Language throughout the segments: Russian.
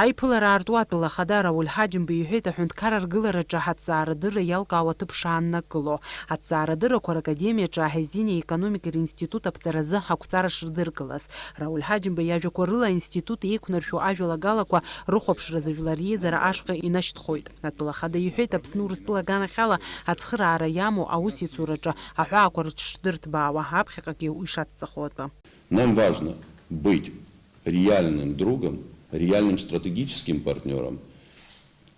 Аиԥылара аарту атәыла ахада Рауль Ҳаџьымба иҳәеит аҳәынҭқар аргылараҿы ҳаҭҵаарадырра иалкаау аҭыԥ шааннакыло. Аҭҵаарадыррақәа ракадемиаҿы аҳезин аекономикатә институт аԥҵаразы ҳақәҵара шырдыркылаз. Рауль Ҳаџьымба иажәақәа рыла аинститут еиқәнаршәо ажәалагалақәа рыхәаԥшразы жәлар реизара ашҟа инашьҭхоит. Атәыла ахада иҳәеит Аԥсны Урыстәыла аганахьала ацхыраара иамоу аусицураҿы аҳәаақәа рыҽшдырҭбаауа аԥхьаҟагьы ишаҭҵахо атәы. Нам важно быть реальным другом, реальным стратегическим партнером.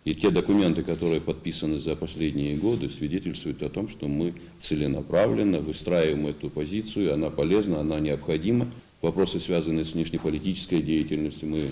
И те документы, которые подписаны за последние годы, свидетельствуют о том, что мы целенаправленно выстраиваем эту позицию. Она полезна, она необходима. Вопросы, связанные с внешнеполитической деятельностью, мы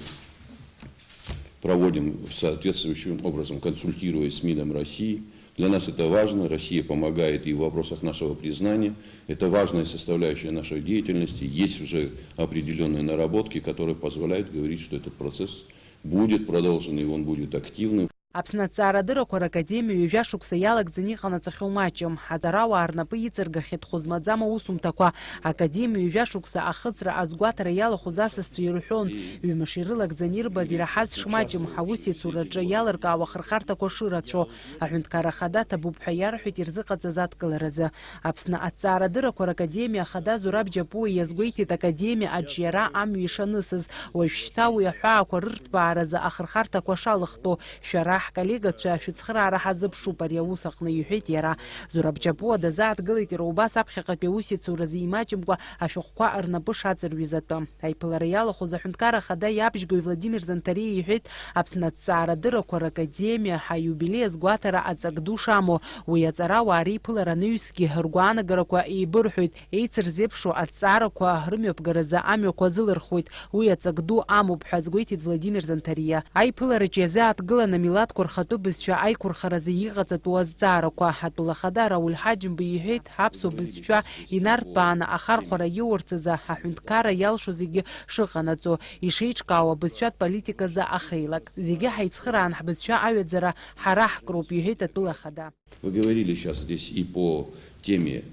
проводим соответствующим образом, консультируясь с МИДом России. Для нас это важно. Россия помогает и в вопросах нашего признания. Это важная составляющая нашей деятельности. Есть уже определенные наработки, которые позволяют говорить, что этот процесс будет продолжен и он будет активным. Аԥсны аҭҵаарадыррақәа ракадемиа ҩажәа шықәса иалагӡаны иҟанаҵахьоу маҷым. Аҵарауаа рнапы иҵыргахьеит хәы-змаӡам аусумҭақәа. Академиа ҩажәа шықәса ахыҵра азгәаҭара иалахәыз асасцәа ирҳәон, ҩымш ирылагӡаны ирбаз ираҳаз шмаҷым, ҳаусеицураҿы иалыркаауа ахырхарҭақәа шырацәо. Аҳәынҭқар ахада ҭабуп ҳәа иарҳәеит ирзыҟаҵаз адкыларазы. Аԥсны аҭҵаарадыррақәа ракадемиа ахада Зураб Џьапуа иазгәеиҭеит академиа аҿиара амҩа ишанысыз. Уажәшьҭа уи аҳәаақәа рырҭбааразы ахырхарҭақәа шалыхтәу. Шәара ҳколлегацәа шәыцхыраара ҳазыԥшуп ари аус аҟны иҳәеит иара. Зураб Џьапуа дазааҭгылеит иара убас аԥхьаҟатәи аусеицуразы имаҷымкәа ашәҟәқәа рнапы шаҵырҩыз атәы. Аиԥылара иалахәыз аҳәынҭқар ахада иабжьгои Владимир Занҭариа иҳәеит Аԥсны аҭҵаарадыррақәа ракадемиа ҳаиубилеи азгәаҭара аҵак ду шамоу, уи аҵарауаа реиԥылара анаҩсгьы ргәаанагарақәа еибырҳәоит, еицырзеиԥшу аҭҵаарақәа рымҩаԥгаразы амҩақәа азылырхуеит. Уи аҵак ду амоуп ҳәа азгәеиҭеит Владимир Занҭариа. Аиԥылараҿы иазааҭгыланы милаҭқәа рхатәы бызшәа аиқәырхаразы иҟаҵатәу азҵаарақәа. Атәыла ахада Рауль Ҳаџьымба иҳәеит ҳаԥсуа бызшәа инарҭбааны ахархәара иоурц азы аҳәынҭқарра иалшо зегьы шыҟанаҵо, ишеиҿкаауа бызшәатә политиказы ахеилак. Зегьы ҳаицхыраан ҳбызшәа аҩаӡара ҳара ҳкроуп, иҳәеит атәыла ахада. Вы говорили сейчас здесь и по теме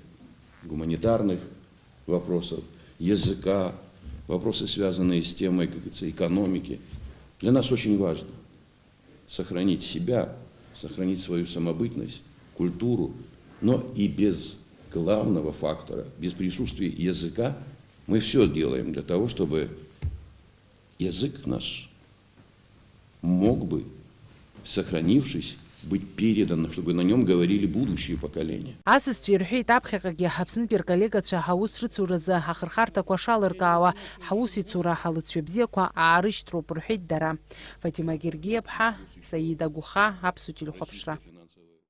гуманитарных вопросов, языка, вопросы, связанные с темой, как говорится, экономики. Для нас очень важно сохранить себя, сохранить свою самобытность, культуру, но и без главного фактора, без присутствия языка, мы все делаем для того, чтобы язык наш мог бы, сохранившись, быть передан, чтобы на нем говорили будущие поколения. Асасцәа ирҳәеит аԥхьаҟагьы ҳаԥснытәи рколлегацәа ҳаус рыцуразы ҳахырхарҭақәа шалыркаауа ҳаусеицура ҳалыҵшәа бзиақәа аарышьҭроуп рҳәеит дара. Фатима Гергиаԥҳа, Саида Гуха, Аԥсуа телехәаԥшра.